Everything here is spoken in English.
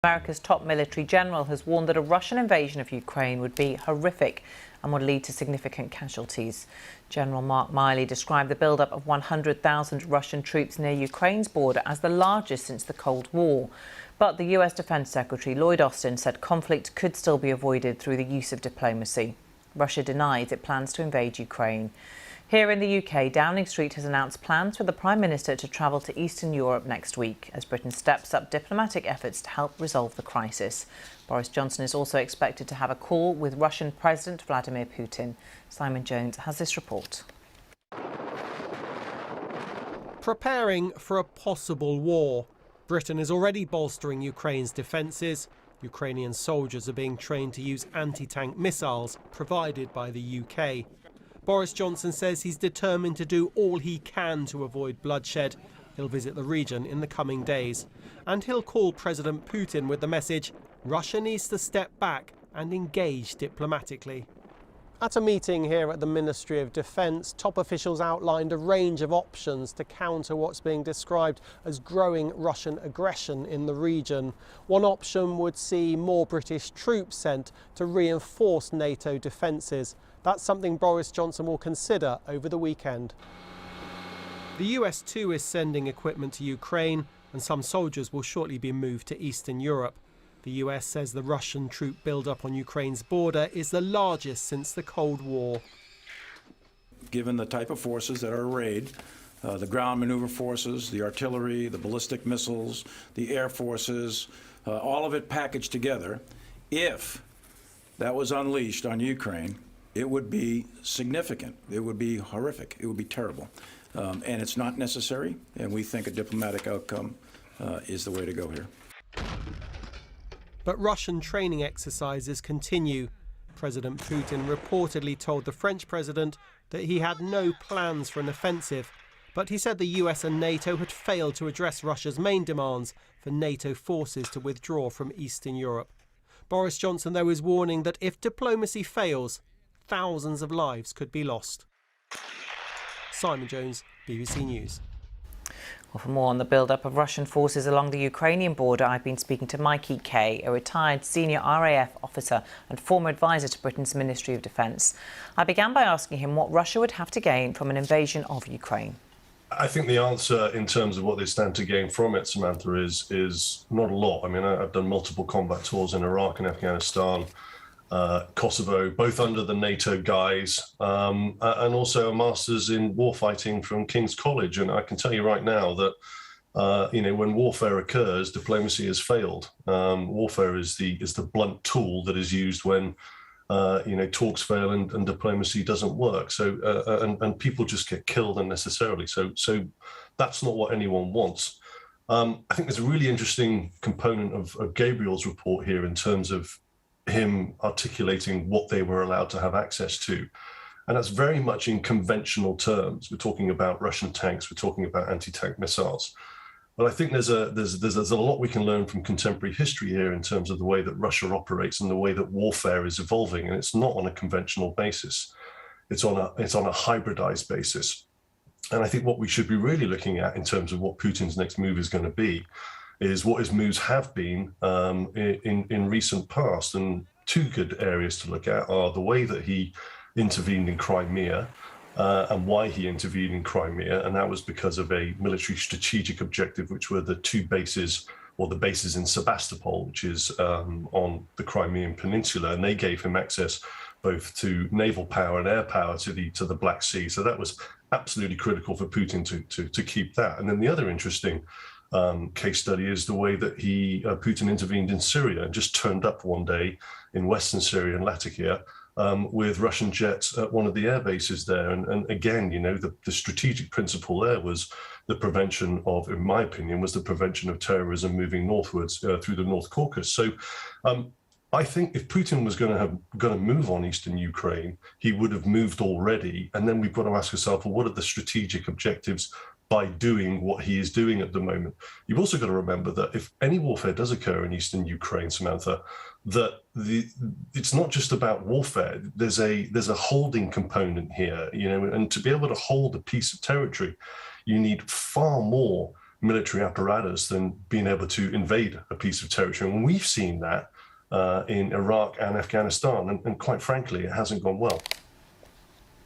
America's top military general has warned that a Russian invasion of Ukraine would be horrific and would lead to significant casualties. General Mark Milley described the build-up of 100,000 Russian troops near Ukraine's border as the largest since the Cold War. But the US Defense Secretary Lloyd Austin said conflict could still be avoided through the use of diplomacy. Russia denies it plans to invade Ukraine. Here in the UK, Downing Street has announced plans for the Prime Minister to travel to Eastern Europe next week as Britain steps up diplomatic efforts to help resolve the crisis. Boris Johnson is also expected to have a call with Russian President Vladimir Putin. Simon Jones has this report. Preparing for a possible war. Britain is already bolstering Ukraine's defences. Ukrainian soldiers are being trained to use anti-tank missiles provided by the UK. Boris Johnson says he's determined to do all he can to avoid bloodshed. He'll visit the region in the coming days. And he'll call President Putin with the message, Russia needs to step back and engage diplomatically. At a meeting here at the Ministry of Defence, top officials outlined a range of options to counter what's being described as growing Russian aggression in the region. One option would see more British troops sent to reinforce NATO defences. That's something Boris Johnson will consider over the weekend. The US too is sending equipment to Ukraine, and some soldiers will shortly be moved to Eastern Europe. The US says the Russian troop build-up on Ukraine's border is the largest since the Cold War. Given the type of forces that are arrayed, the ground maneuver forces, the artillery, the ballistic missiles, the air forces, all of it packaged together, if that was unleashed on Ukraine, it would be significant. It would be horrific. It would be terrible. And it's not necessary, and we think a diplomatic outcome is the way to go here. But Russian training exercises continue. President Putin reportedly told the French president that he had no plans for an offensive, but he said the US and NATO had failed to address Russia's main demands for NATO forces to withdraw from Eastern Europe. Boris Johnson, though, is warning that if diplomacy fails, thousands of lives could be lost. Simon Jones, BBC News. Well, for more on the build-up of Russian forces along the Ukrainian border, I've been speaking to Mikey Kay, a retired senior RAF officer and former advisor to Britain's Ministry of Defence. I began by asking him what Russia would have to gain from an invasion of Ukraine. I think the answer in terms of what they stand to gain from it, Samantha, is not a lot. I mean, I've done multiple combat tours in Iraq and Afghanistan, Kosovo, both under the NATO guise, and also a master's in warfighting from King's College. And I can tell you right now that, when warfare occurs, diplomacy has failed. Warfare is the blunt tool that is used when, talks fail and diplomacy doesn't work. So, and people just get killed unnecessarily. So that's not what anyone wants. I think there's a really interesting component of Gabriel's report here in terms of him articulating what they were allowed to have access to. And that's very much in conventional terms. We're talking about Russian tanks, we're talking about anti-tank missiles. But I think there's a lot we can learn from contemporary history here in terms of the way that Russia operates and the way that warfare is evolving. And it's not on a conventional basis. It's on a hybridized basis. And I think what we should be really looking at in terms of what Putin's next move is going to be is what his moves have been in recent past. And two good areas to look at are the way that he intervened in Crimea and why he intervened in Crimea. And that was because of a military strategic objective, which were the two bases, or the bases in Sebastopol, which is on the Crimean Peninsula. And they gave him access both to naval power and air power to the Black Sea. So that was absolutely critical for Putin to keep that. And then the other interesting case study is the way that Putin intervened in Syria and just turned up one day in Western Syria and Latakia with Russian jets at one of the air bases there. And again, the strategic principle there was the prevention of, in my opinion, was the prevention of terrorism moving northwards through the North Caucasus. So I think if Putin was going to move on Eastern Ukraine, he would have moved already. And then we've got to ask ourselves, well, what are the strategic objectives by doing what he is doing at the moment? You've also got to remember that if any warfare does occur in Eastern Ukraine, Samantha, that it's not just about warfare. There's a holding component here, and to be able to hold a piece of territory, you need far more military apparatus than being able to invade a piece of territory. And we've seen that in Iraq and Afghanistan, and quite frankly, it hasn't gone well.